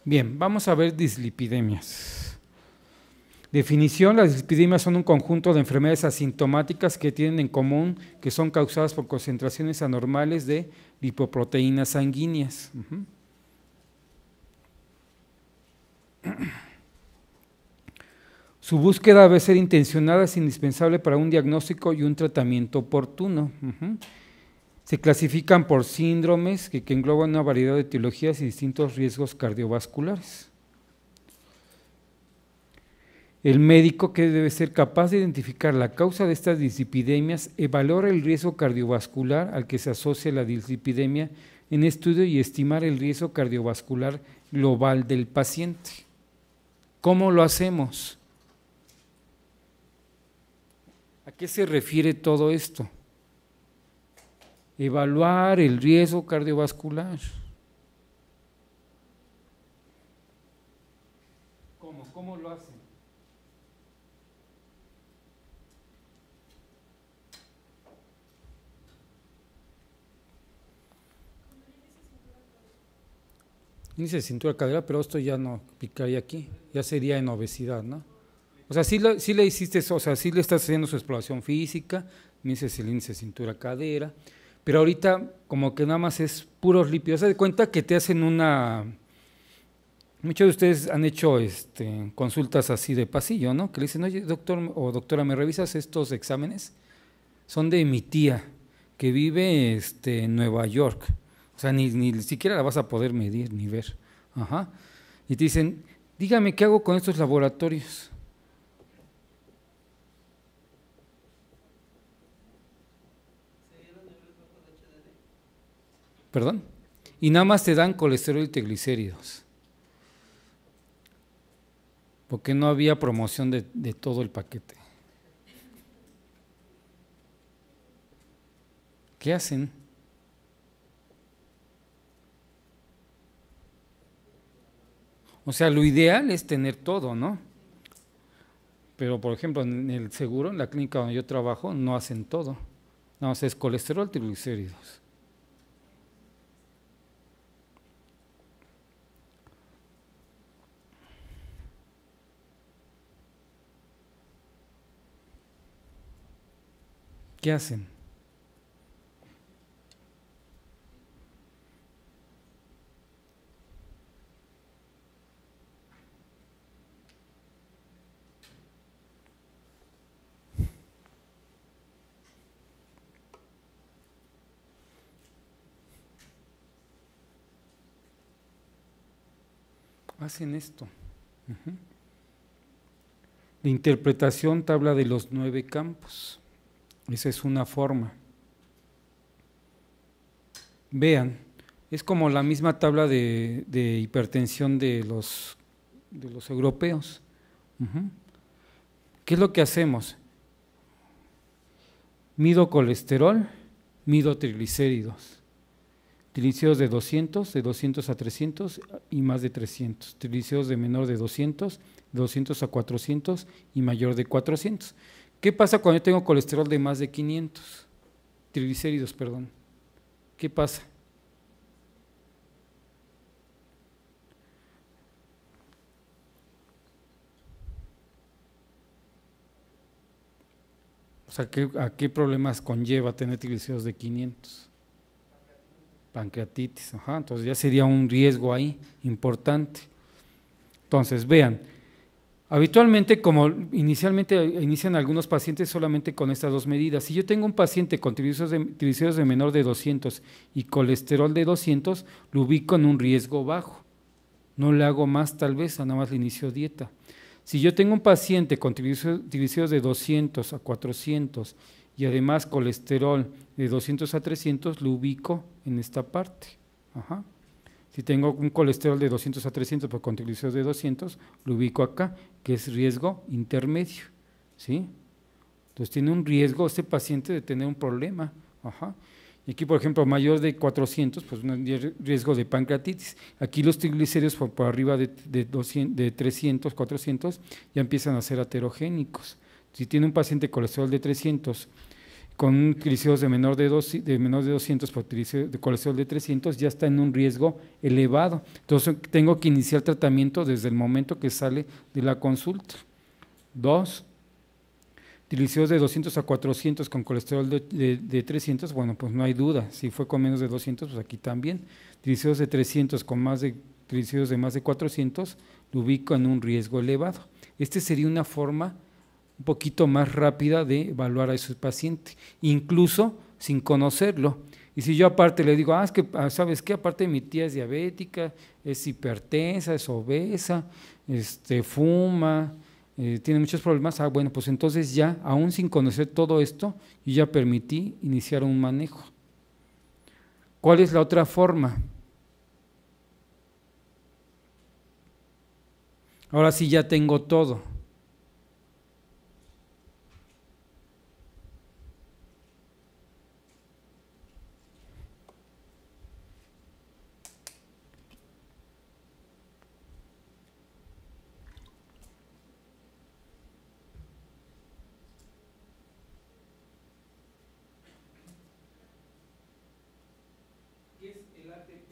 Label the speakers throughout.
Speaker 1: Bien, vamos a ver dislipidemias. Definición: las dislipidemias son un conjunto de enfermedades asintomáticas que tienen en común que son causadas por concentraciones anormales de lipoproteínas sanguíneas. Su búsqueda debe ser intencionada, es indispensable para un diagnóstico y un tratamiento oportuno. Se clasifican por síndromes que engloban una variedad de etiologías y distintos riesgos cardiovasculares. El médico, que debe ser capaz de identificar la causa de estas dislipidemias, evaluar el riesgo cardiovascular al que se asocia la dislipidemia en estudio y estimar el riesgo cardiovascular global del paciente. ¿Cómo lo hacemos? ¿A qué se refiere todo esto? Evaluar el riesgo cardiovascular. ¿Cómo lo hacen? Índice de cintura cadera, pero esto ya no picaría aquí, ya sería en obesidad, ¿no? O sea, sí le hiciste, o sea, sí le estás haciendo su exploración física, me dices el índice de cintura cadera, pero ahorita como que nada más es puros lípidos. Se da cuenta que te hacen una… Muchos de ustedes han hecho consultas así de pasillo, ¿no? Que le dicen, oye, doctor o doctora, ¿me revisas estos exámenes? Son de mi tía, que vive en Nueva York. O sea, ni siquiera la vas a poder medir ni ver. Ajá. Y te dicen, dígame, ¿qué hago con estos laboratorios? ¿Perdón? Y nada más te dan colesterol y triglicéridos. Porque no había promoción de todo el paquete. ¿Qué hacen? O sea, lo ideal es tener todo, ¿no? Pero, por ejemplo, en el seguro, en la clínica donde yo trabajo, no hacen todo. Nada más es colesterol, triglicéridos. ¿Qué hacen? Hacen esto. La interpretación, tabla de los 9 campos. Esa es una forma. Vean, es como la misma tabla de hipertensión de los europeos. ¿Qué es lo que hacemos? Mido colesterol, mido triglicéridos. Triglicéridos de 200 a 300 y más de 300. Triglicéridos de menor de 200 a 400 y mayor de 400. ¿Qué pasa cuando yo tengo colesterol de más de 500? Triglicéridos, perdón. ¿Qué pasa? O sea, ¿a qué problemas conlleva tener triglicéridos de 500? Pancreatitis, ajá, entonces ya sería un riesgo ahí importante. Entonces, vean, habitualmente, como inicialmente inician algunos pacientes solamente con estas dos medidas, si yo tengo un paciente con triglicéridos de menor de 200 y colesterol de 200, lo ubico en un riesgo bajo, no le hago más tal vez, nada más le inicio dieta. Si yo tengo un paciente con triglicéridos de 200 a 400 y además colesterol de 200 a 300, lo ubico en esta parte. Ajá. Si tengo un colesterol de 200 a 300 pero con triglicéridos de 200, lo ubico acá, que es riesgo intermedio. ¿Sí? Entonces tiene un riesgo este paciente de tener un problema. Ajá. Y aquí, por ejemplo, mayor de 400, pues un riesgo de pancreatitis. Aquí los triglicéridos por arriba de 300, 400, ya empiezan a ser aterogénicos. Si tiene un paciente colesterol de 300 con un triglicéridos de menor de 200 por triglicéridos de colesterol de 300, ya está en un riesgo elevado. Entonces tengo que iniciar tratamiento desde el momento que sale de la consulta. 2. Triglicéridos de 200 a 400 con colesterol de 300, bueno, pues no hay duda. Si fue con menos de 200, pues aquí también. Triglicéridos de 300 con triglicéridos de más de 400, lo ubico en un riesgo elevado. Sería una forma un poquito más rápida de evaluar a ese paciente, incluso sin conocerlo. Y si yo aparte le digo, es que, ¿sabes qué? Aparte mi tía es diabética, es hipertensa, es obesa, fuma, tiene muchos problemas, bueno, pues entonces ya, aún sin conocer todo esto, yo ya permití iniciar un manejo. ¿Cuál es la otra forma? Ahora sí ya tengo todo. ¿Qué es el ATP?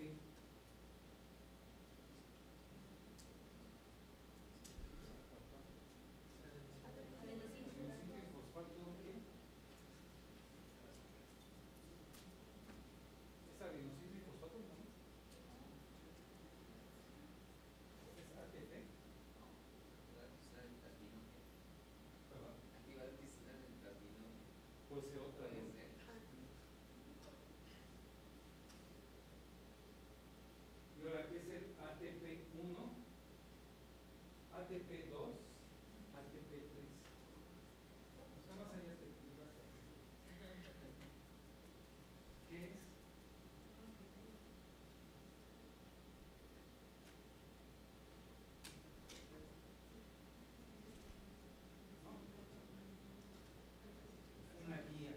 Speaker 1: Y ahora, ¿qué es el ATP1, ATP2, ATP3? Está más allá de ¿qué es? Una guía.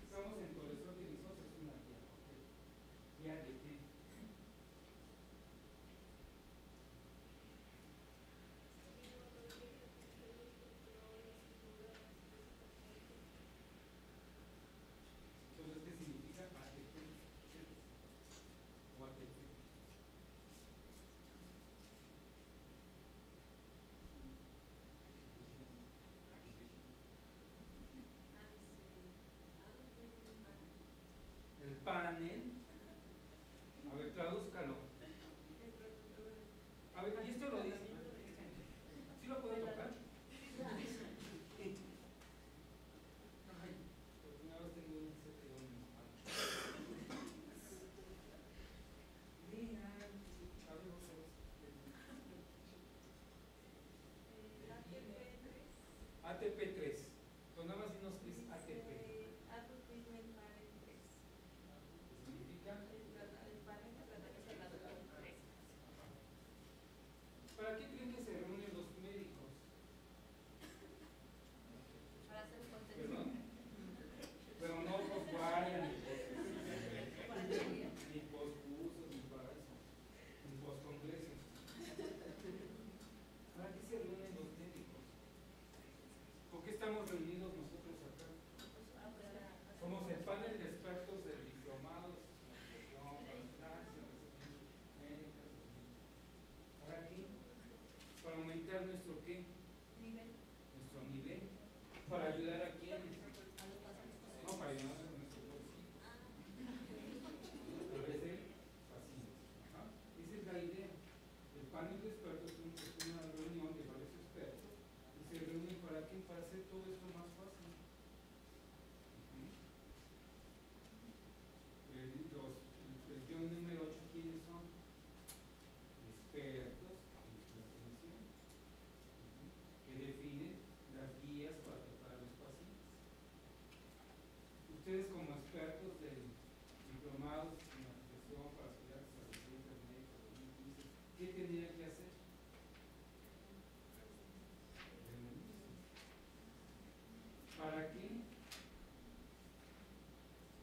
Speaker 1: Estamos en colesterol glicose, es una guía. ¿Guía de qué? Entonces, ¿qué significa ATP? O ATP. El panel. A ver, tradúzcalo. A ver, ¿y esto lo dice? ¿Sí lo puedo tocar? Ay, por primera vez tengo un CTO en mis manos. Mira, a ver, vamos a ver. ATP3. Pues nada más dinos qué es ATP. Significa. ¿Para qué creen que se reúnen los médicos? ¿Perdón? Pero no posguardia, ni poscursos, ni para eso, ni poscongresos. ¿Para qué se reúnen los médicos? ¿Por qué estamos reunidos nosotros acá? Somos el panel de expertos del diplomado de nutrición, médicas. ¿Para qué? Para aumentar nuestro ¿qué? Nuestro nivel. Para ayudar a quienes. No, para ayudar a nuestros bolsillos. A través de pacientes. Esa es la idea. El panel de expertos es una reunión de varios expertos y se reúnen ¿para qué? Para hacer todo esto más fácil. El guión número 8, ¿quiénes son? Expertos en hipertensión, que definen las guías para tratar a los pacientes. Ustedes como expertos del diplomados en nutrición para estudiar especialistas médicos, ¿qué tendrían que hacer? ¿Para qué?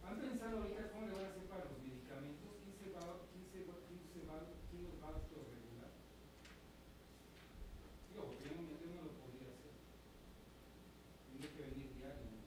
Speaker 1: ¿Han pensado ahorita cómo le van a hacer para los medicamentos? ¿Quién los va a autorregular? Digo, porque yo no lo podría hacer. Tiene que venir diario, ¿no?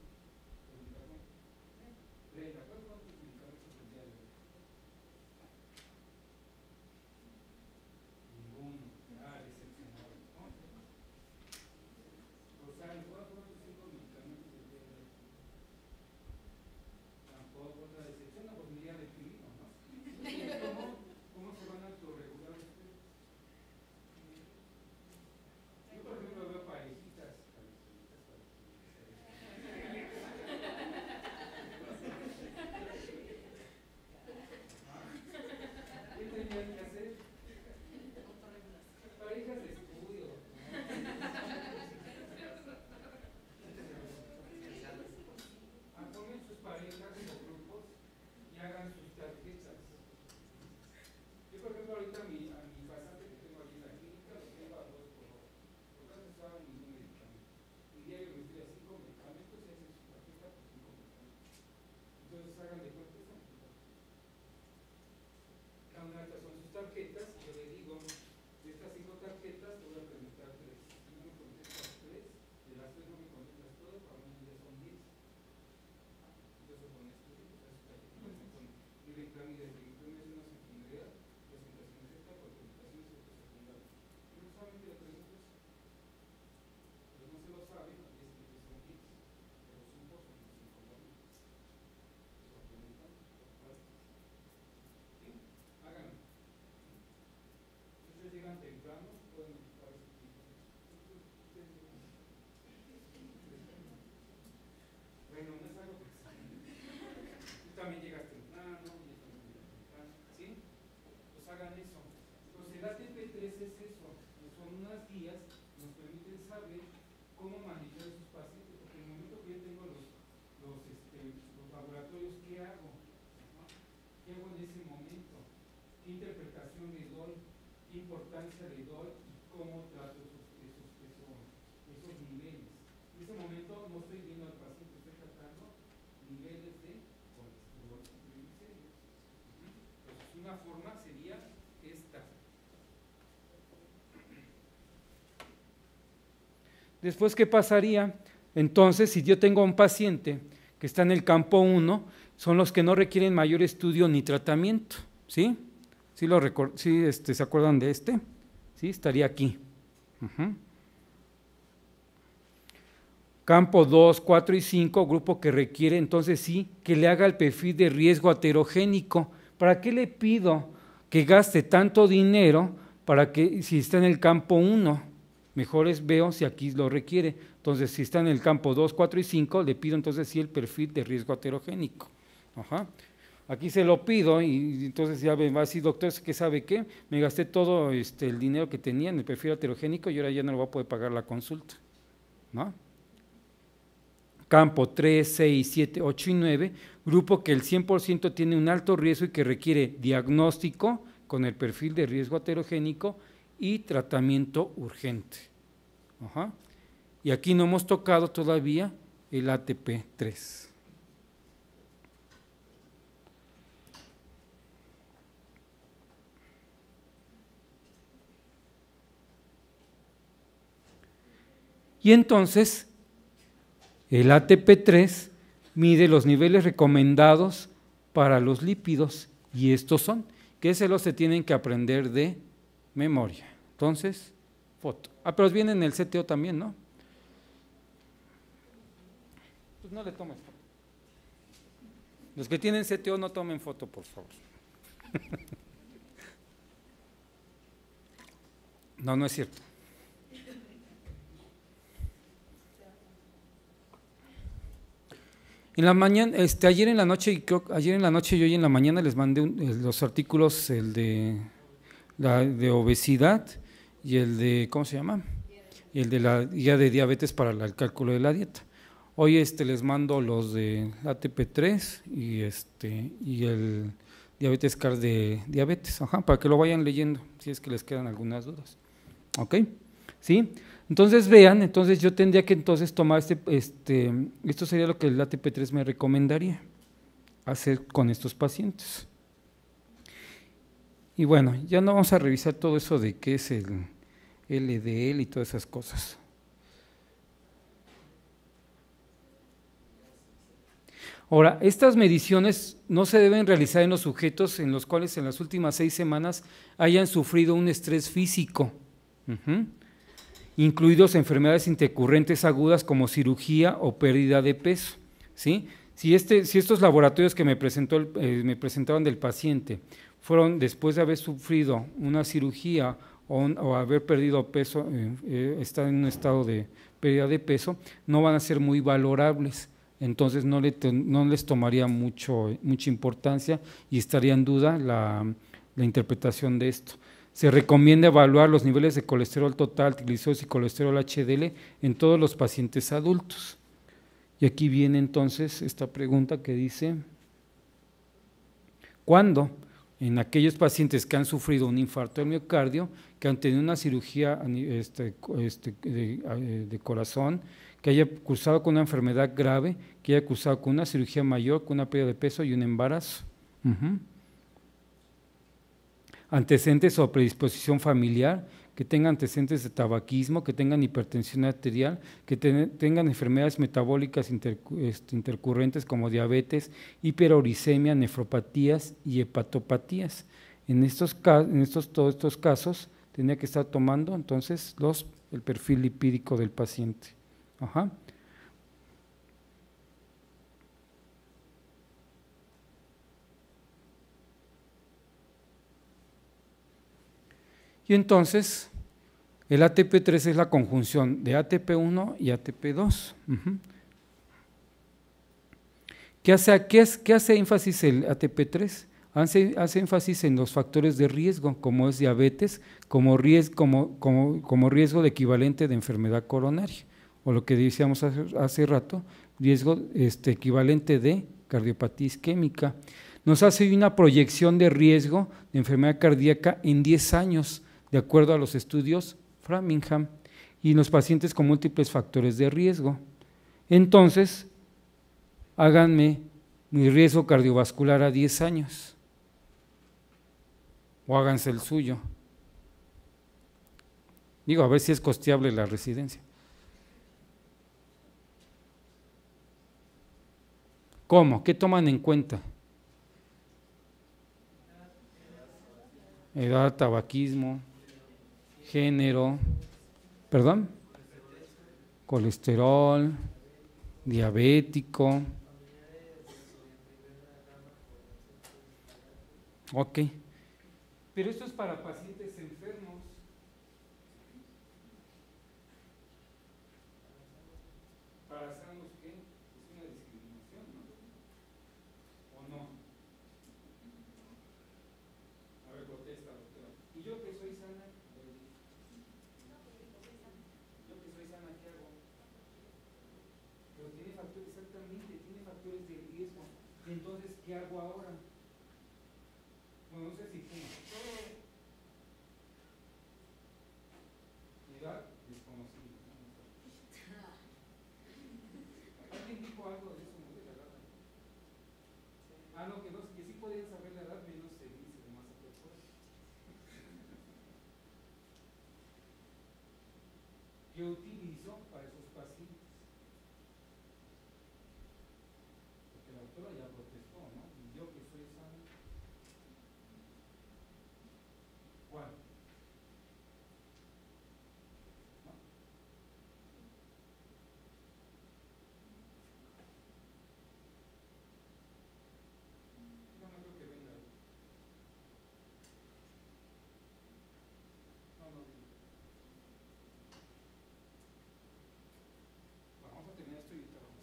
Speaker 1: Después, ¿qué pasaría? Entonces, si yo tengo a un paciente que está en el campo 1, son los que no requieren mayor estudio ni tratamiento, ¿sí? ¿Sí, ¿se acuerdan de este? ¿Sí? Estaría aquí. Campo 2, 4 y 5, grupo que requiere, entonces sí, que le haga el perfil de riesgo heterogénico. ¿Para qué le pido que gaste tanto dinero para que, si está en el campo 1? Mejor veo si aquí lo requiere. Entonces, si está en el campo 2, 4 y 5, le pido entonces sí el perfil de riesgo heterogénico. Aquí se lo pido y entonces ya me va a decir, doctor, ¿qué sabe qué? Me gasté todo el dinero que tenía en el perfil heterogénico y ahora ya no lo voy a poder pagar la consulta, ¿no? Campo 3, 6, 7, 8 y 9, grupo que el 100% tiene un alto riesgo y que requiere diagnóstico con el perfil de riesgo heterogénico y tratamiento urgente. Y aquí no hemos tocado todavía el ATP3. Y entonces, el ATP3 mide los niveles recomendados para los lípidos, y estos son, que se los se tienen que aprender de memoria. Entonces, foto. Pero viene en el CTO también, ¿no? Pues no le tomes foto. Los que tienen CTO no tomen foto, por favor. No, no es cierto. En la mañana, ayer en la noche y hoy en la mañana les mandé los artículos, el de obesidad y el de, ¿cómo se llama? Y el de la guía de diabetes para el cálculo de la dieta. Hoy les mando los de ATP3 y el diabetes CAR de diabetes, para que lo vayan leyendo, si es que les quedan algunas dudas. ¿Ok? ¿Sí? Entonces vean, entonces yo tendría que entonces tomar esto sería lo que el ATP3 me recomendaría hacer con estos pacientes. Y bueno, ya no vamos a revisar todo eso de qué es el LDL y todas esas cosas. Ahora, estas mediciones no se deben realizar en los sujetos en los cuales en las últimas 6 semanas hayan sufrido un estrés físico, incluidos enfermedades intercurrentes agudas como cirugía o pérdida de peso, ¿sí? Si estos laboratorios que me presentaron del paciente fueron después de haber sufrido una cirugía o haber perdido peso, estar en un estado de pérdida de peso, no van a ser muy valorables, entonces no les tomaría mucha importancia y estaría en duda la interpretación de esto. Se recomienda evaluar los niveles de colesterol total, triglicéridos y colesterol HDL en todos los pacientes adultos. Y aquí viene entonces esta pregunta que dice, ¿cuándo? En aquellos pacientes que han sufrido un infarto del miocardio, que han tenido una cirugía de corazón, que haya cursado con una enfermedad grave, que haya cursado con una cirugía mayor, con una pérdida de peso y un embarazo. antecedentes o predisposición familiar, que tengan antecedentes de tabaquismo, que tengan hipertensión arterial, que tengan enfermedades metabólicas intercurrentes como diabetes, hiperuricemia, nefropatías y hepatopatías. Todos estos casos tenía que estar tomando entonces el perfil lipídico del paciente. Ajá. Y entonces, el ATP3 es la conjunción de ATP1 y ATP2. ¿Qué hace énfasis el ATP3? Hace énfasis en los factores de riesgo, como es diabetes, como riesgo de equivalente de enfermedad coronaria, o lo que decíamos hace rato, riesgo equivalente de cardiopatía isquémica. Nos hace una proyección de riesgo de enfermedad cardíaca en 10 años, de acuerdo a los estudios Framingham, y en los pacientes con múltiples factores de riesgo. Entonces, háganme mi riesgo cardiovascular a 10 años, o háganse el suyo. Digo, a ver si es costeable la residencia. ¿Cómo? ¿Qué toman en cuenta? Edad, tabaquismo, género, ¿perdón? Colesterol, diabético. Ok. Pero esto es para pacientes enfermos. Para sanos, ¿qué? Es una discriminación, ¿no? ¿O no? A ver, protesta, doctora. ¿Y yo que soy sana? Yo que soy sana, ¿qué hago? Pero tiene factores, exactamente, tiene factores de riesgo. Entonces, ¿qué hago ahora? Bueno, no sé si fuma. Edad desconocida. ¿Alguien dijo algo de eso, no? De la edad. Ah, no, que sí podían saber la edad menos se dice de más a personas. ¿Qué utilizo para esos pacientes? Porque la doctora ya protestó, ¿no? Y yo que soy sano. ¿Cuál? ¿No? No, no creo que venga. No, no. Bueno, vamos a terminar esto y ahorita vamos.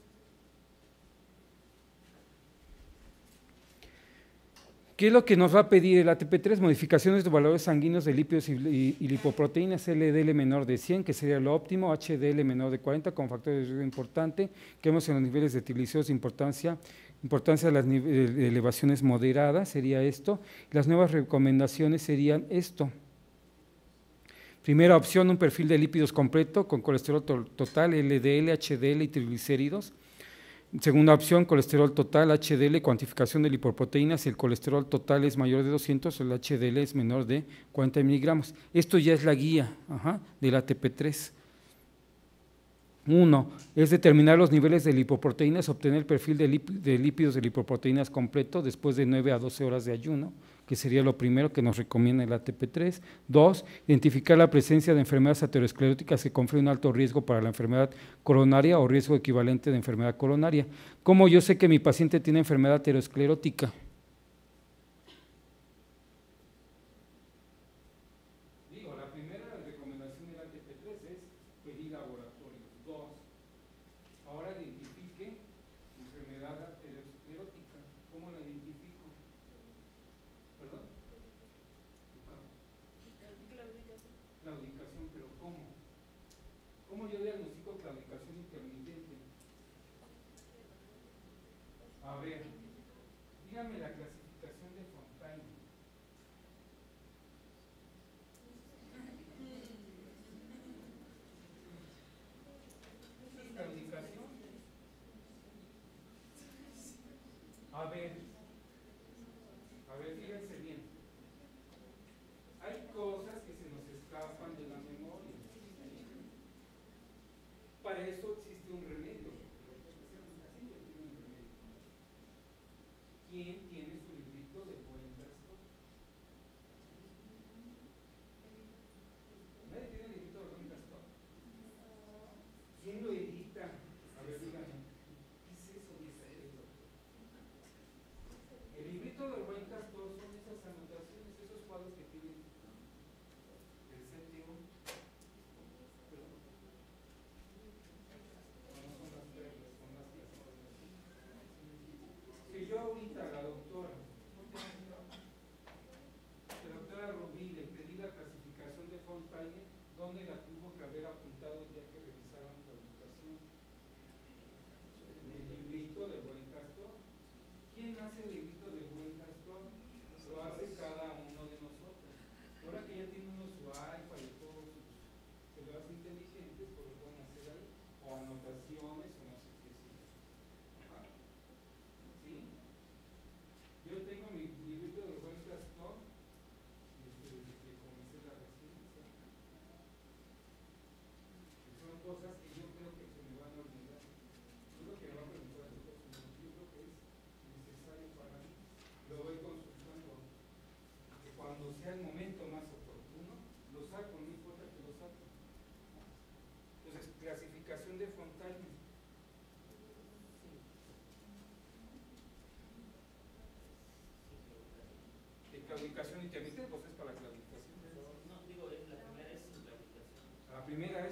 Speaker 1: ¿Qué es lo que nos va a pedir el ATP3? Modificaciones de valores sanguíneos de lípidos y lipoproteínas, LDL menor de 100, que sería lo óptimo, HDL menor de 40, con factores de riesgo importante, que vemos en los niveles de triglicéridos de importancia de las de elevaciones moderadas, sería esto. Las nuevas recomendaciones serían esto. Primera opción, un perfil de lípidos completo con colesterol total, LDL, HDL y triglicéridos. Segunda opción, colesterol total, HDL, cuantificación de lipoproteínas. Si el colesterol total es mayor de 200, el HDL es menor de 40 miligramos. Esto ya es la guía del ATP3. 1 es determinar los niveles de lipoproteínas, obtener el perfil de lípidos de lipoproteínas completo después de 9 a 12 horas de ayuno, que sería lo primero que nos recomienda el ATP3. 2, identificar la presencia de enfermedades ateroscleróticas que confieren un alto riesgo para la enfermedad coronaria o riesgo equivalente de enfermedad coronaria. ¿Cómo yo sé que mi paciente tiene enfermedad aterosclerótica? Digo, la primera recomendación del ATP3 es pedir laboratorios. 2, ahora identifique enfermedad aterosclerótica. ¿Cómo la identifico? ¿Perdón? Claudicación, pero ¿cómo? ¿Cómo yo diagnostico claudicación intermitente? A ver, dígame la clasificación de Fontaine. ¿Esa es claudicación? A ver, fíjense bien.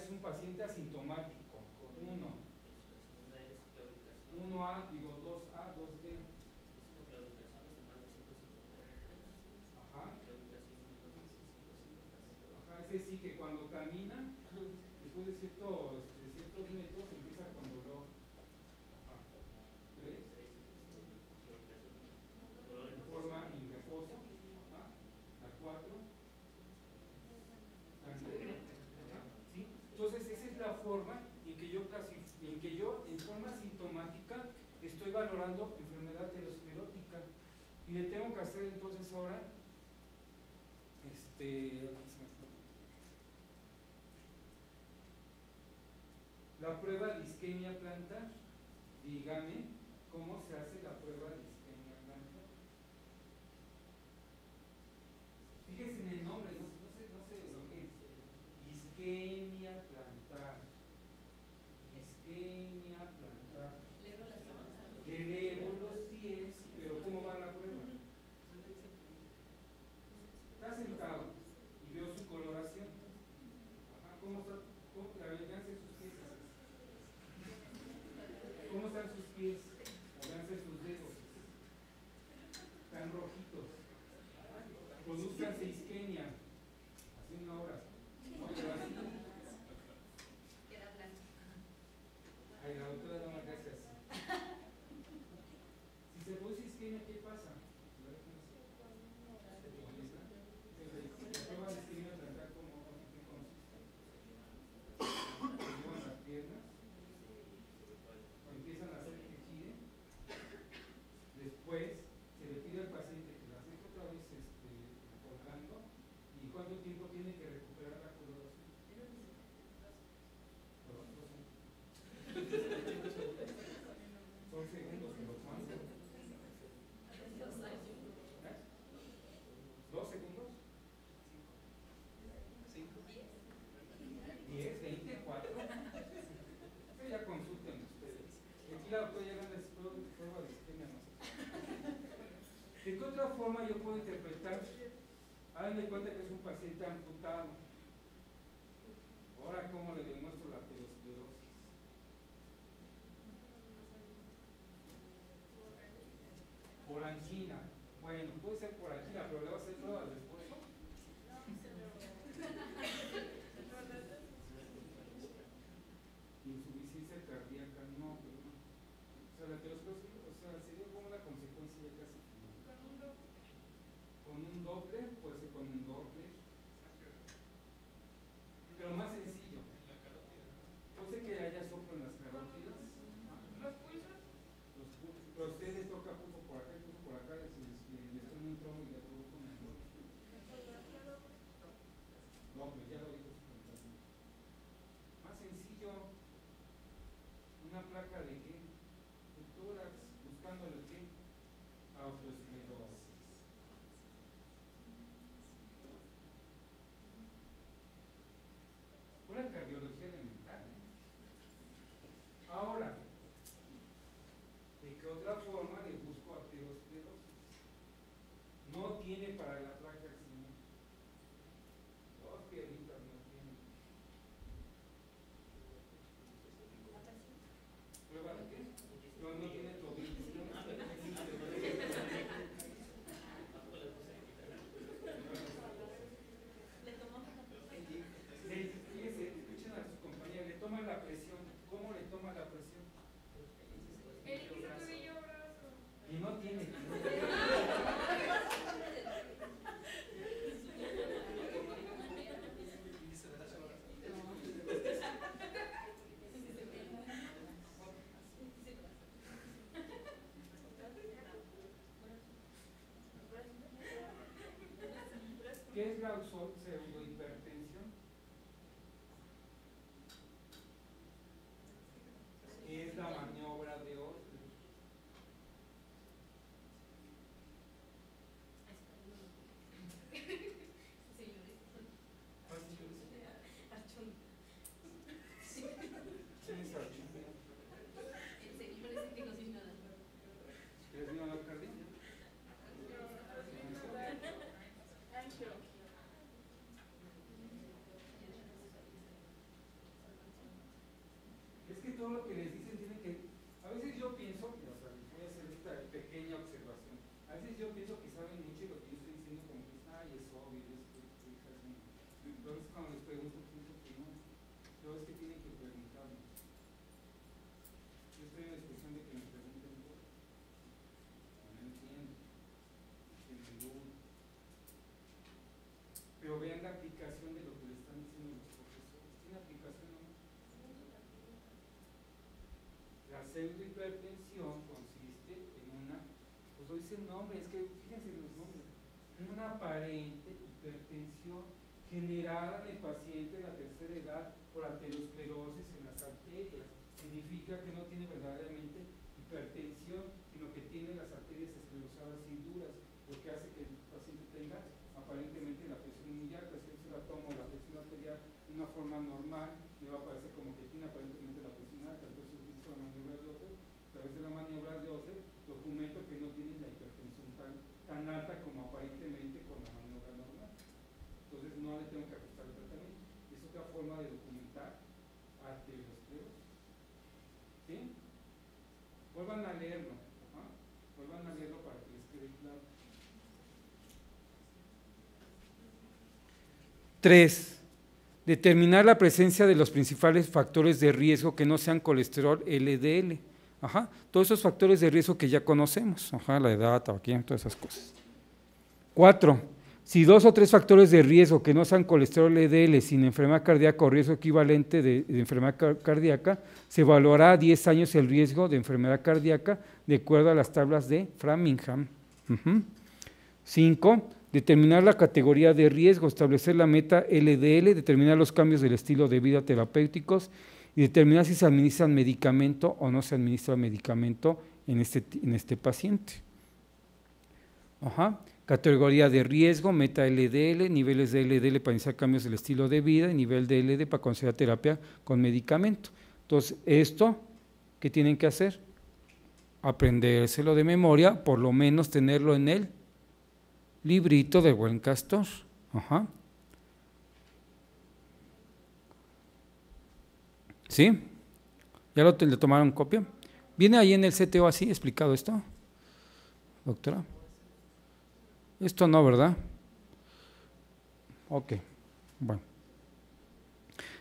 Speaker 1: es un paciente asintomático. 1A, digo 2A, 2B. Ajá. Ajá, ese sí que cuando camina, después de ciertos metros, empieza con dolor. Ajá. 3. Forma en reposo. Ajá. La 4. ¿Sí? Entonces esa es la forma en que yo en forma sintomática estoy valorando enfermedad aterosclerótica y le tengo que hacer entonces ahora la prueba de isquemia plantar. Dígame cómo se hace la prueba de isquemia plantar. Fíjense en el nombre, no sé lo que es. Isquemia plantar. Isquemia plantar. Le elevo los pies, pero ¿cómo va la prueba? Está sentado y veo su coloración. Ajá, ¿cómo está? La elegancia de sus pies. ¿Cómo están sus pies? Véanse sus dedos. Están rojitos. Produzcanse isquemia. Hace una hora. ¿No? Pero así.
Speaker 2: Queda blanco.
Speaker 1: Ay, la doctora no me hace así. Si se produce isquemia, ¿qué pasa? La prueba de isquemia plantar como ¿qué consiste? Se llevan las piernas, empiezan a hacer que gire, después se le pide al paciente que las deje otra vez colgando. ¿Y cuánto tiempo tiene que recuperar la coloración? Son segundos, pero ¿cuánto? 2 segundos. 10, 20, 4. Ya consulten ustedes. Aquí la doctora ya les prueba de isquemia. ¿De qué otra forma yo puedo interpretar? Háganme cuenta que es un paciente amputado. Ahora, ¿cómo le demuestro la aterosclerosis? Por angina. Bueno, puede ser por angina, pero le va a hacer prueba al esposo. Insuficiencia cardíaca, no, pero no. O sea, la aterosclerosis, sería como una consecuencia ya casi. Con un Doppler, puede ser con un Doppler. Pero más sencillo. Puede ser que haya soplo en las carótidas.
Speaker 2: ¿Los pulsos?
Speaker 1: Pero a ustedes toca pulso por acá y pulso por acá, les ponen un trono y le provoca una Doppler. Doppler, ya lo dijo su presentación. Más sencillo. Una placa de qué? De tórax, buscándole qué? Autoesclerosis. Una cardiología elemental. Ahora, ¿de qué otra forma le busco aterosclerosis? No tiene para la placa axila. Dos piedritas no tiene. ¿Prueba de qué? No tiene tobillo. Escuchen a sus compañeros, le toman la presión. ¿Cómo le toma la presión?
Speaker 2: El tobillo brazo.
Speaker 1: Y no tiene. ¿Qué es la pseudohipertensión? Es la maniobra de Ortler. ¿Quién es Archon? ¿Quieres vino a la cardiaca? que todo lo que les dicen tiene que, a veces yo pienso, o sea, voy a hacer esta pequeña observación, a veces yo pienso que saben mucho y lo que yo estoy diciendo como que, ay, es obvio, entonces cuando les pregunto, pienso que no, pero es que tienen que preguntarme. Yo estoy en la disposición de que me pregunten todo, no entiendo, tienen duda, pero vean la aplicación de lo que le están diciendo los profesores, ¿tiene aplicación o no? La pseudohipertensión consiste en una, pues lo dice el nombre, es que fíjense en los nombres, en una aparente hipertensión generada en el paciente de la tercera edad por aterosclerosis en las arterias. Significa que no tiene verdaderamente hipertensión, sino que tiene las arterias esclerosadas y duras, lo que hace que el paciente tenga aparentemente la presión muy alta. Si se la toma la presión arterial de una forma normal, le va a parecer como que tiene aparentemente la presión alta. Entonces utiliza la maniobra de Otter. A través de la maniobra de Otter documento que no tiene la hipertensión tan alta como aparentemente con la maniobra normal. Entonces no le tengo que ajustar el tratamiento. Es otra forma de documentar arteriosclerosis. ¿Sí? Vuelvan a leerlo. Vuelvan a leerlo para que les quede claro. 3. Determinar la presencia de los principales factores de riesgo que no sean colesterol LDL. Todos esos factores de riesgo que ya conocemos. La edad, tabaquismo, todas esas cosas. 4. Si 2 o 3 factores de riesgo que no sean colesterol LDL sin enfermedad cardíaca o riesgo equivalente de enfermedad cardíaca, se evaluará a 10 años el riesgo de enfermedad cardíaca de acuerdo a las tablas de Framingham. 5. Determinar la categoría de riesgo, establecer la meta LDL, determinar los cambios del estilo de vida terapéuticos y determinar si se administra medicamento o no se administra medicamento en este paciente. Categoría de riesgo, meta LDL, niveles de LDL para iniciar cambios del estilo de vida y nivel de LDL para considerar terapia con medicamento. Entonces, esto, ¿qué tienen que hacer? Aprendérselo de memoria, por lo menos tenerlo en el librito de Buen Castor. ¿Sí? ¿Ya le tomaron copia? ¿Viene ahí en el CTO así explicado esto, doctora? Esto no, ¿verdad? Ok, bueno.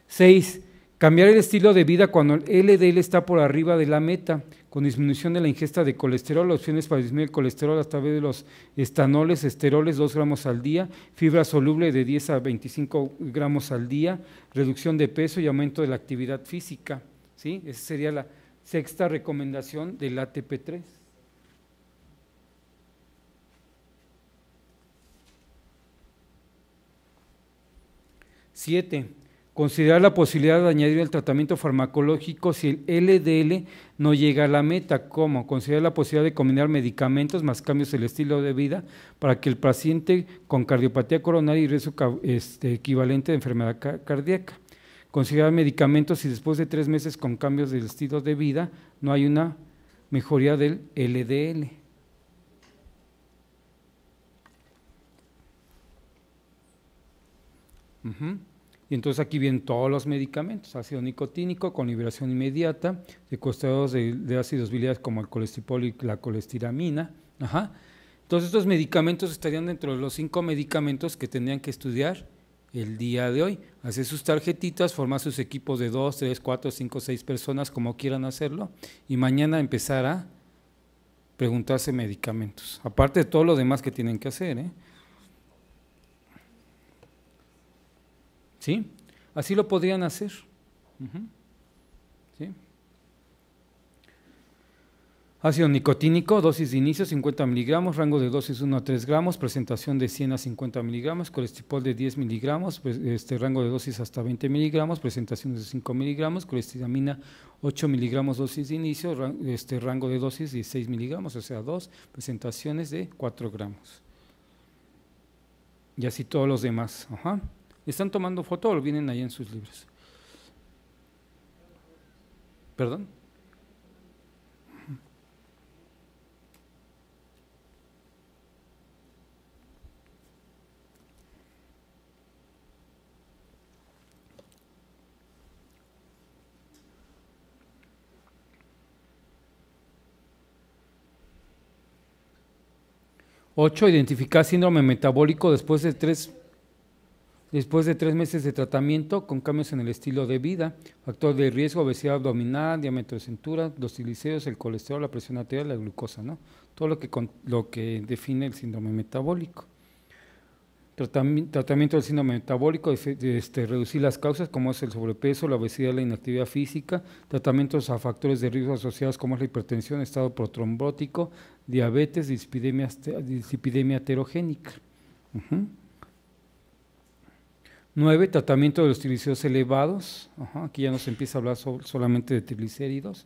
Speaker 1: 6. Cambiar el estilo de vida cuando el LDL está por arriba de la meta, con disminución de la ingesta de colesterol, opciones para disminuir el colesterol a través de los estanoles, esteroles, 2 gramos al día, fibra soluble de 10 a 25 gramos al día, reducción de peso y aumento de la actividad física. ¿Sí? Esa sería la 6ª recomendación del ATP3. 7. Considerar la posibilidad de añadir el tratamiento farmacológico si el LDL no llega a la meta. ¿Cómo? Considerar la posibilidad de combinar medicamentos más cambios del estilo de vida para que el paciente con cardiopatía coronaria y riesgo equivalente de enfermedad cardíaca. Considerar medicamentos si después de 3 meses con cambios del estilo de vida no hay una mejoría del LDL. Y entonces aquí vienen todos los medicamentos, ácido nicotínico con liberación inmediata, secuestradores de ácidos biliares como el colesterol y la colestiramina. Entonces estos medicamentos estarían dentro de los 5 medicamentos que tendrían que estudiar el día de hoy. Hacer sus tarjetitas, formar sus equipos de 2, 3, 4, 5, 6 personas como quieran hacerlo y mañana empezar a preguntarse medicamentos, aparte de todo lo demás que tienen que hacer, ¿Sí? Así lo podrían hacer. ¿Sí? Ácido nicotínico, dosis de inicio 50 miligramos, rango de dosis 1 a 3 gramos, presentación de 100 a 50 miligramos, colesterol de 10 miligramos, rango de dosis hasta 20 miligramos, presentación de 5 miligramos, colestiramina 8 miligramos dosis de inicio, rango de dosis 16 miligramos, o sea 2, presentaciones de 4 gramos. Y así todos los demás. ¿Están tomando foto o lo vienen ahí en sus libros? ¿Perdón? 8, identificar síndrome metabólico después de 3 meses de tratamiento con cambios en el estilo de vida, factor de riesgo, obesidad abdominal, diámetro de cintura, los triglicéridos, el colesterol, la presión arterial, la glucosa, ¿no? Todo lo que define el síndrome metabólico. Tratamiento del síndrome metabólico, reducir las causas como es el sobrepeso, la obesidad, la inactividad física, tratamientos a factores de riesgo asociados como es la hipertensión, estado protrombótico, diabetes, dislipidemia heterogénica. 9, tratamiento de los triglicéridos elevados, aquí ya nos empieza a hablar solamente de triglicéridos.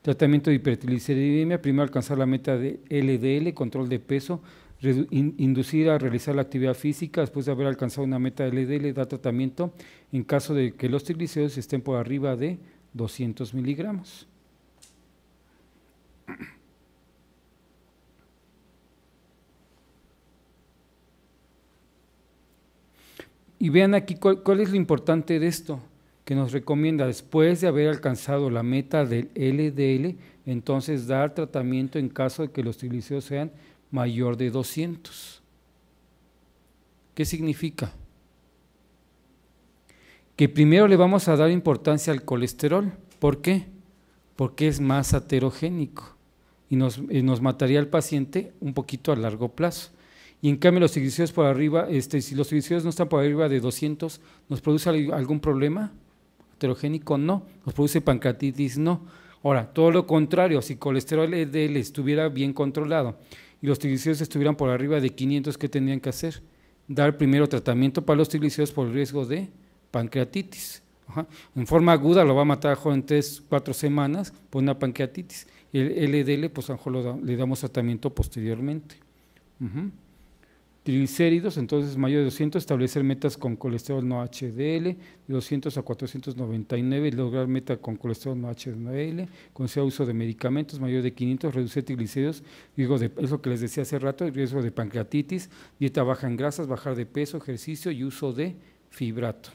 Speaker 1: Tratamiento de hipertrigliceridemia, primero alcanzar la meta de LDL, control de peso, inducir a realizar la actividad física, después de haber alcanzado una meta de LDL, da tratamiento en caso de que los triglicéridos estén por arriba de 200 miligramos. Y vean aquí cuál es lo importante de esto, que nos recomienda después de haber alcanzado la meta del LDL, entonces dar tratamiento en caso de que los triglicéridos sean mayor de 200. ¿Qué significa? Que primero le vamos a dar importancia al colesterol. ¿Por qué? Porque es más aterogénico y nos mataría al paciente un poquito a largo plazo. Y en cambio los triglicéridos por arriba, si los triglicéridos no están por arriba de 200, ¿nos produce algún problema heterogénico? No. ¿Nos produce pancreatitis? No. Ahora, todo lo contrario, si colesterol LDL estuviera bien controlado y los triglicéridos estuvieran por arriba de 500, ¿qué tendrían que hacer? Dar primero tratamiento para los triglicéridos por el riesgo de pancreatitis. En forma aguda lo va a matar a joven en 3-4 semanas por una pancreatitis. El LDL, pues a lo mejor le damos tratamiento posteriormente. Triglicéridos, entonces mayor de 200, establecer metas con colesterol no HDL, de 200 a 499, lograr meta con colesterol no HDL, considerar uso de medicamentos, mayor de 500, reducir triglicéridos, es lo que les decía hace rato, el riesgo de pancreatitis, dieta baja en grasas, bajar de peso, ejercicio y uso de fibrato.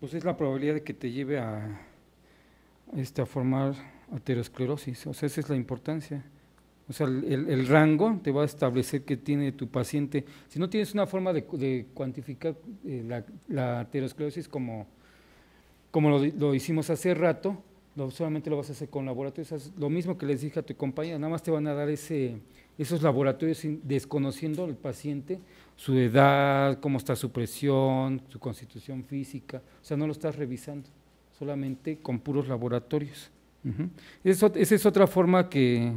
Speaker 1: Pues es la probabilidad de que te lleve a formar aterosclerosis, o sea, esa es la importancia. O sea, el rango te va a establecer que tiene tu paciente. Si no tienes una forma de cuantificar la aterosclerosis como lo hicimos hace rato, solamente lo vas a hacer con laboratorios. Es lo mismo que les dije a tu compañera, nada más te van a dar esos laboratorios desconociendo al paciente, su edad, cómo está su presión, su constitución física, o sea, no lo estás revisando, solamente con puros laboratorios. Esa es otra forma que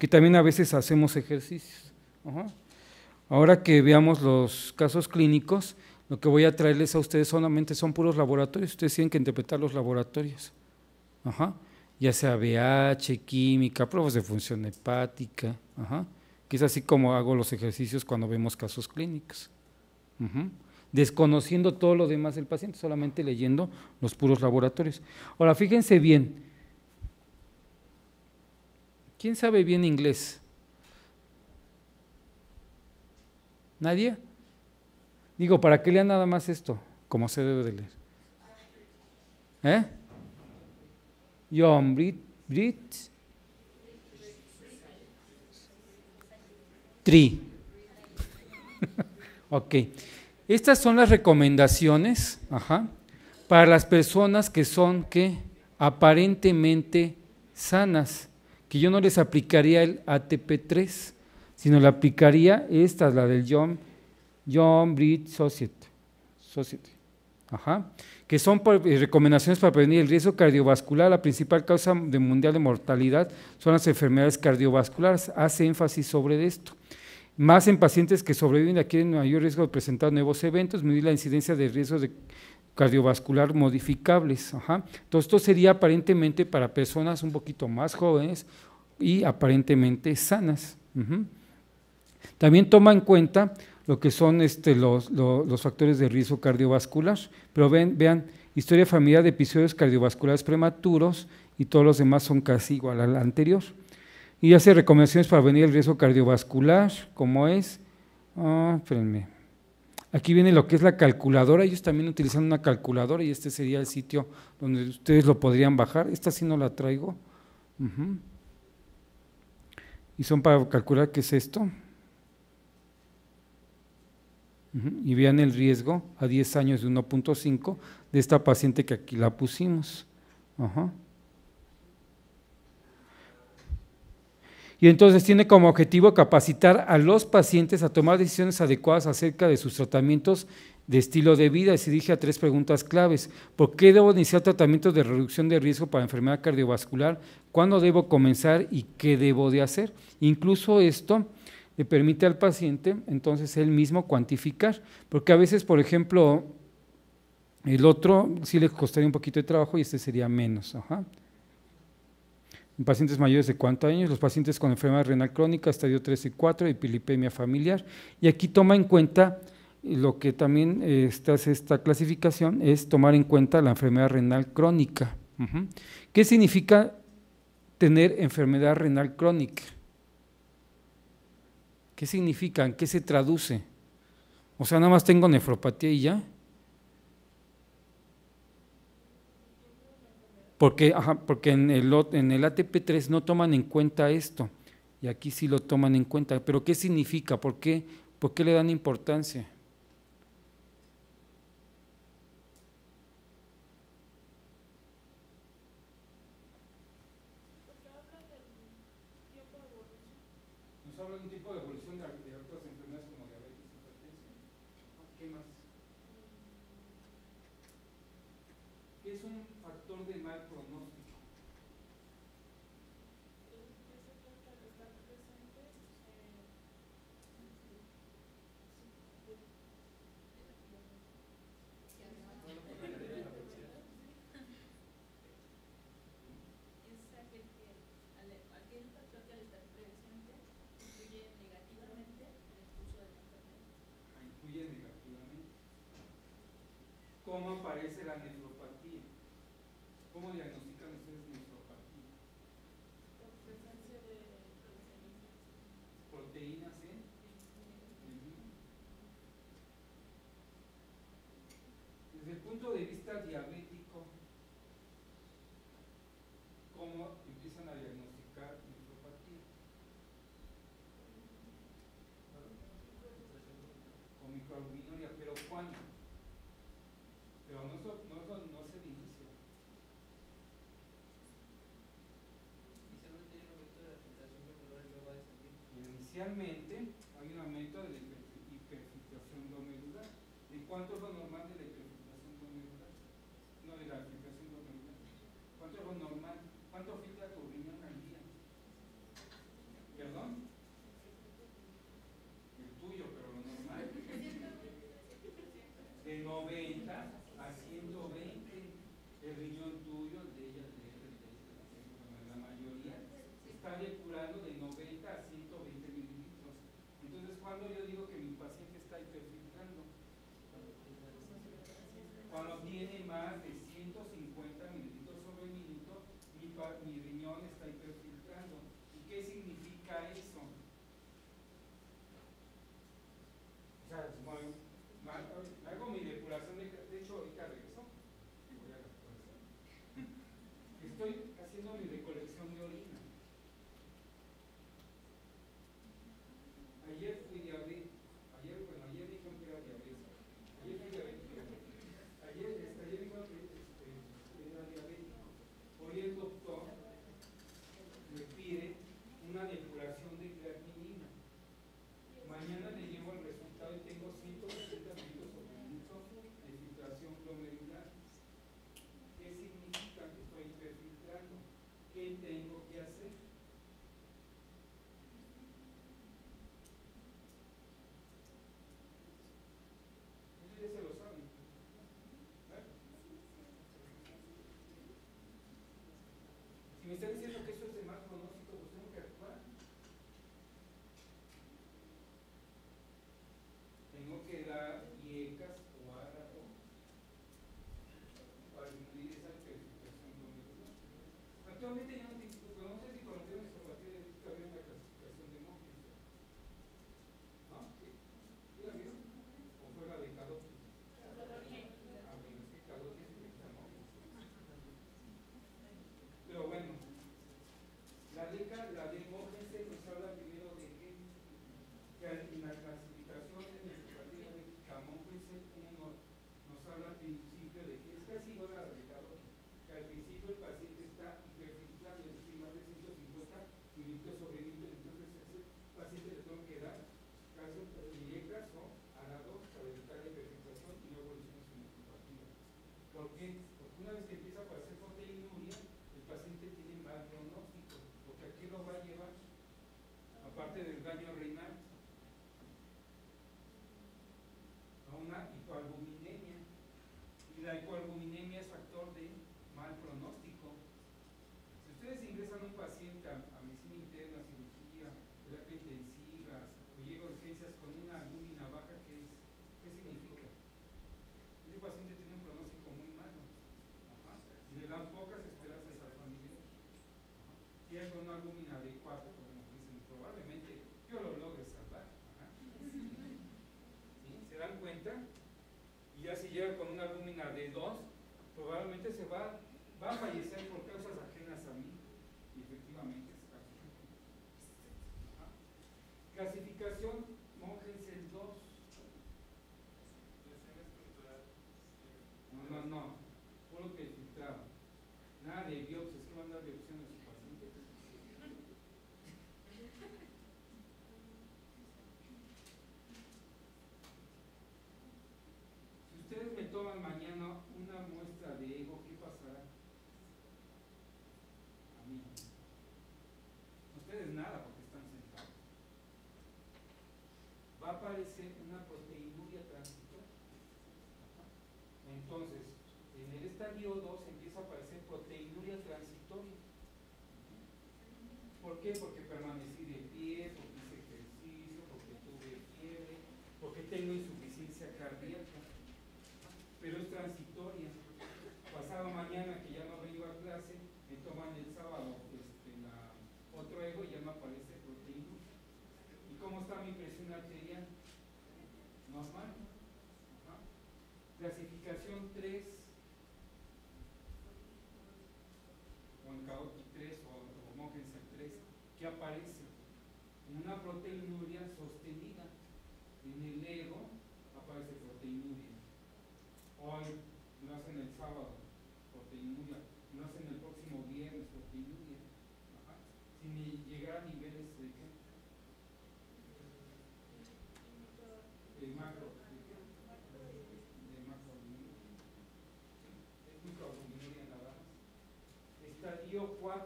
Speaker 1: también a veces hacemos ejercicios. Ahora que veamos los casos clínicos, lo que voy a traerles a ustedes solamente son puros laboratorios, ustedes tienen que interpretar los laboratorios, ya sea VH, química, pruebas de función hepática, que es así como hago los ejercicios cuando vemos casos clínicos, desconociendo todo lo demás del paciente, solamente leyendo los puros laboratorios. Ahora, fíjense bien, ¿quién sabe bien inglés? ¿Nadie? Digo, ¿para qué lean nada más esto? Como se debe de leer. John Britt Tree. Ok. Estas son las recomendaciones para las personas que son aparentemente sanas, que yo no les aplicaría el ATP3, sino le aplicaría la del John Britt Society, que son recomendaciones para prevenir el riesgo cardiovascular. La principal causa mundial de mortalidad son las enfermedades cardiovasculares, hace énfasis sobre esto. Más en pacientes que sobreviven y adquieren mayor riesgo de presentar nuevos eventos, medir la incidencia de riesgos cardiovascular modificables. Entonces, esto sería aparentemente para personas un poquito más jóvenes y aparentemente sanas. También toma en cuenta lo que son los factores de riesgo cardiovascular, pero vean, historia familiar de episodios cardiovasculares prematuros y todos los demás son casi igual a la anterior. Y hace recomendaciones para prevenir el riesgo cardiovascular, como es, espérenme, aquí viene lo que es la calculadora, ellos también utilizan una calculadora y este sería el sitio donde ustedes lo podrían bajar, esta sí no la traigo. Y son para calcular qué es esto. Y vean el riesgo a 10 años de 1.5 de esta paciente que aquí la pusimos. Y entonces tiene como objetivo capacitar a los pacientes a tomar decisiones adecuadas acerca de sus tratamientos de estilo de vida. Y se dirige a 3 preguntas claves: ¿por qué debo iniciar tratamientos de reducción de riesgo para enfermedad cardiovascular? ¿Cuándo debo comenzar y qué debo de hacer? Incluso esto le permite al paciente entonces él mismo cuantificar, porque a veces, por ejemplo, el otro sí le costaría un poquito de trabajo y este sería menos. En pacientes mayores de 40 años, los pacientes con enfermedad renal crónica, estadio 3 y 4, epilipemia familiar, y aquí toma en cuenta lo que también hace esta clasificación, es tomar en cuenta la enfermedad renal crónica. ¿Qué significa tener enfermedad renal crónica? ¿Qué significa? ¿En qué se traduce? O sea, nada más tengo nefropatía y ya. Porque en el ATP3 no toman en cuenta esto, y aquí sí lo toman en cuenta. ¿Pero qué significa? ¿Por qué le dan importancia? Nos habla de un tipo de evolución de otras enfermedades como diabetes, hipertensión. ¿Qué más? ¿Qué es un factor de mal pronóstico? Influye negativamente. ¿Cómo aparece la nefropatía? ¿Cómo diagnostican ustedes nefropatía?
Speaker 2: Por presencia de
Speaker 1: Proteínas, Desde el punto de vista diabético, ¿cómo empiezan a diagnosticar nefropatía? Con microalbuminuria, ¿pero cuándo? Pero no es el inicio. Inicialmente hay un aumento de la hiperfiltración glomerular. ¿Y cuánto es lo normal de la hiperfiltración glomerular? No, de la filtración glomerular. ¿Cuánto es lo normal? ¿Cuánto filtra tu riñón al día? ¿Perdón? El tuyo, pero lo normal. De 90 a 120. El riñón tuyo, el de ella, el de él, el de ella, la mayoría está depurando de 90 a 120 mililitros. Entonces, cuando yo digo que mi paciente está hiperfiltrando, cuando tiene más de 150 mililitros sobre minuto, mi riñón está hiperfiltrando. ¿Y qué significa eso? O sea, hago mi depuración, de hecho ahorita regreso, voy a la depuración. Estoy haciendo mi recolección de orina. Ayer fui diabético, ayer dijeron que era diabético. Ayer fui diabético. Ayer dijo que era diabético. Hoy el doctor me pide una depuración de creatinina. Mañana le llevo el resultado y tengo 160 mililitros sobre minuto de filtración glomerular. ¿Qué significa que estoy hiperfiltrando? ¿Qué tengo que hacer? Ustedes se lo saben. Si me están diciendo que eso es de mal pronóstico, pues tengo que actuar. principio de que es casi igual a la retador, que al principio el paciente está hiperventilado, es decir, más de 150 mililitros sobre litro, entonces a ese paciente le tengo que dar caso inyectas o arados para evitar la hiperventilación y no evoluciona su neuropatía. ¿Por qué? Porque una vez que empieza a aparecer proteinuria, el paciente tiene mal pronóstico, porque aquí lo va a llevar, aparte del daño renal, a una hipoalbuminemia. Y la hipoalbuminemia es factor de mal pronóstico. Si ustedes ingresan a un paciente a medicina interna, cirugía, terapia intensiva, o llega a urgencias con una albúmina baja, ¿qué significa? Ese paciente tiene un pronóstico muy malo. Ajá. Y le dan pocas esperanzas al familiar. Si hay con una albúmina de 4, como dicen, probablemente yo lo logre salvar. Ajá. ¿Sí? ¿Se dan cuenta? Y ya si llega con una albúmina de 2, probablemente va a fallecer por causas ajenas a mí. Y efectivamente es caso. Ajá. Clasificación Mogensen 2. No, puro que filtrado. Nada de biopsias, que van a dar biopsias a su paciente. Si ustedes me toman mañana una muestra de ego, ¿qué pasará? A mí. Ustedes nada porque están sentados. Va a aparecer una proteinuria transitoria. Entonces, en el estadio 2 empieza a aparecer proteinuria transitoria. ¿Por qué? Porque permanecí de pie, porque hice ejercicio, porque tuve fiebre, porque tengo insuficiencia cardíaca. Pero es transitoria. Pasado mañana que ya no vengo a clase, me toman el sábado otro ego y ya no aparece proteinuria. ¿Y cómo está mi presión arterial? Normal. Ajá. Clasificación 3, o en Chaotic 3 o Mogensen 3, ¿qué aparece? Una proteinuria sostenida. En el ego aparece proteinuria. Hoy lo hacen el sábado, proteinuria. Lo hacen el próximo viernes, proteinuria. Ajá. Sin llegar a niveles de ¿qué? De macro. Estadio 4.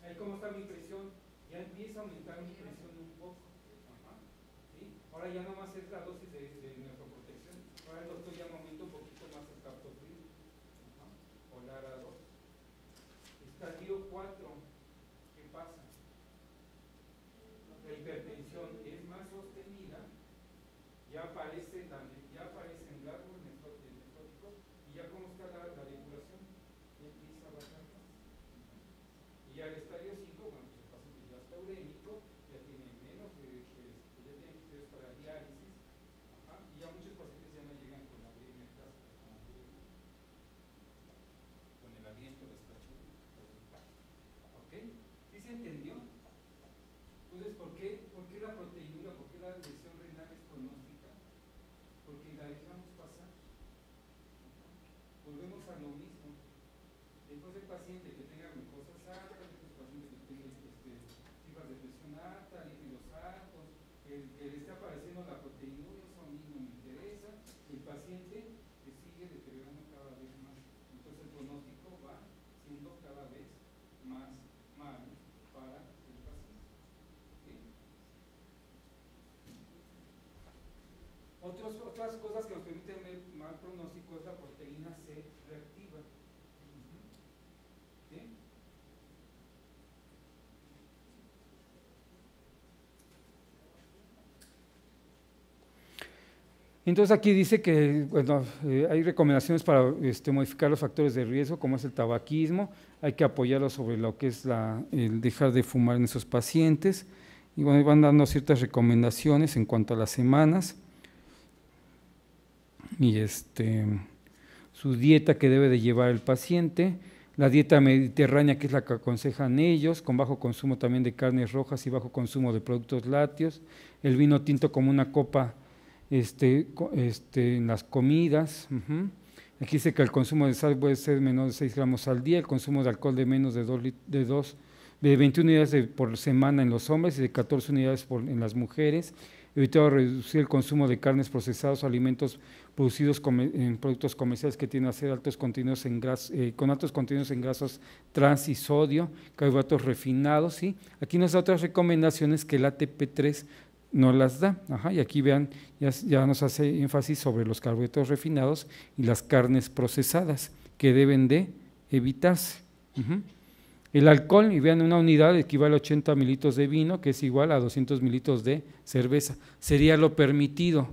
Speaker 1: Ahí cómo está mi presión. Ya empieza a aumentar mi presión un poco. Ajá. ¿Sí? Ahora ya no más es la dosis de neuroprotección. Ahora el doctor ya me aumenta un poquito más el captopril. O LARA 2. Estadio 4. ¿Qué pasa? La hipertensión es más sostenida. Ya aparece en largos nefróticos. Y ya cómo está la depuración. Ya empieza a bajar más. Y ya el estadio 5, bueno, pues el paciente ya está urémico, ya tiene menos, ya tiene criterios para diálisis, ajá, y ya muchos pacientes ya no llegan con la uremia clásica, con el aliento, la estachura, ¿ok? ¿Sí se entendió? Entonces, ¿por qué la proteinura, por qué la lesión renal es pronóstica? Porque la dejamos pasar. Volvemos a lo mismo. Entonces el paciente que tenga glucosas altas, el paciente que tenga cifras de presión alta, lípidos altos, el que le está apareciendo la proteinuria, eso a mí no me interesa. El paciente que sigue deteriorando cada vez más. Entonces el pronóstico va siendo cada vez más malo para el paciente. ¿Sí? Otras cosas que nos permiten ver mal pronóstico es la proteína C reactiva. ¿Sí? Entonces aquí dice que bueno, hay recomendaciones para modificar los factores de riesgo, como es el tabaquismo, hay que apoyarlo sobre lo que es el dejar de fumar en esos pacientes, y bueno, van dando ciertas recomendaciones en cuanto a las semanas, y su dieta que debe de llevar el paciente, la dieta mediterránea que es la que aconsejan ellos, con bajo consumo también de carnes rojas y bajo consumo de productos lácteos, el vino tinto como una copa en las comidas, Aquí dice que el consumo de sal puede ser menor de 6 gramos al día, el consumo de alcohol de menos de 21 unidades por semana en los hombres y de 14 unidades en las mujeres. Evitar reducir el consumo de carnes procesadas o alimentos producidos en productos comerciales que tienen a ser altos contenidos en con altos contenidos en grasas trans y sodio, carbohidratos refinados. ¿Sí? Aquí nos da otras recomendaciones que el ATP3 no las da. Y aquí vean, ya nos hace énfasis sobre los carbohidratos refinados y las carnes procesadas que deben de evitarse. El alcohol, y vean, una unidad equivale a 80 mililitros de vino, que es igual a 200 mililitros de cerveza. Sería lo permitido.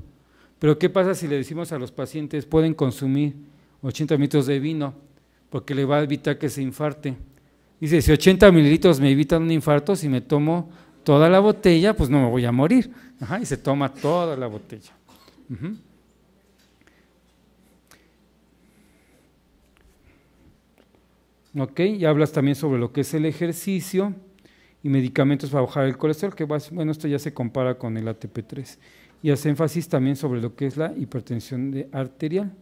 Speaker 1: Pero ¿qué pasa si le decimos a los pacientes, pueden consumir 80 mililitros de vino, porque le va a evitar que se infarte? Dice, si 80 mililitros me evitan un infarto, si me tomo toda la botella, pues no me voy a morir. Y se toma toda la botella. Ok, y hablas también sobre lo que es el ejercicio y medicamentos para bajar el colesterol, que bueno, esto ya se compara con el ATP3. Y hace énfasis también sobre lo que es la hipertensión arterial.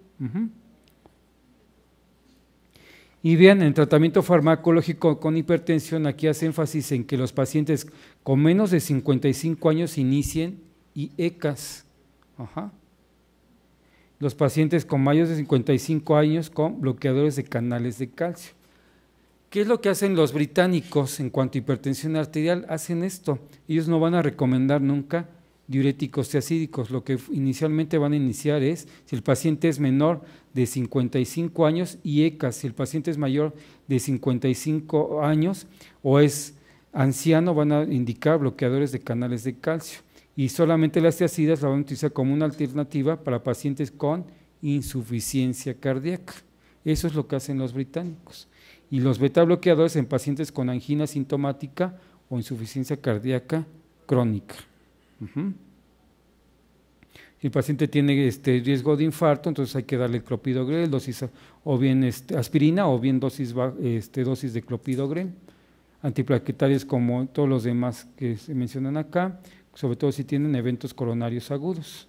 Speaker 1: Y bien, en tratamiento farmacológico con hipertensión, aquí hace énfasis en que los pacientes con menos de 55 años inicien IECAS. Los pacientes con mayores de 55 años con bloqueadores de canales de calcio. ¿Qué es lo que hacen los británicos en cuanto a hipertensión arterial? Hacen esto, ellos no van a recomendar nunca diuréticos tiacídicos, lo que inicialmente van a iniciar es, si el paciente es menor de 55 años, IECAS, si el paciente es mayor de 55 años o es anciano, van a indicar bloqueadores de canales de calcio, y solamente las tiacidas la van a utilizar como una alternativa para pacientes con insuficiencia cardíaca. Eso es lo que hacen los británicos. Y los beta bloqueadores en pacientes con angina sintomática o insuficiencia cardíaca crónica. Si el paciente tiene riesgo de infarto, entonces hay que darle clopidogrel, dosis, o bien aspirina, o bien dosis de clopidogrel. Antiplaquetarios como todos los demás que se mencionan acá, sobre todo si tienen eventos coronarios agudos.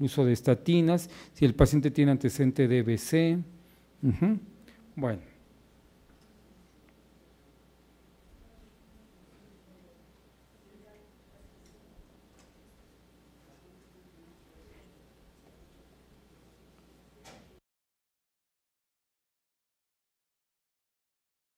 Speaker 1: El uso de estatinas, si el paciente tiene antecedente de EBC. Bueno.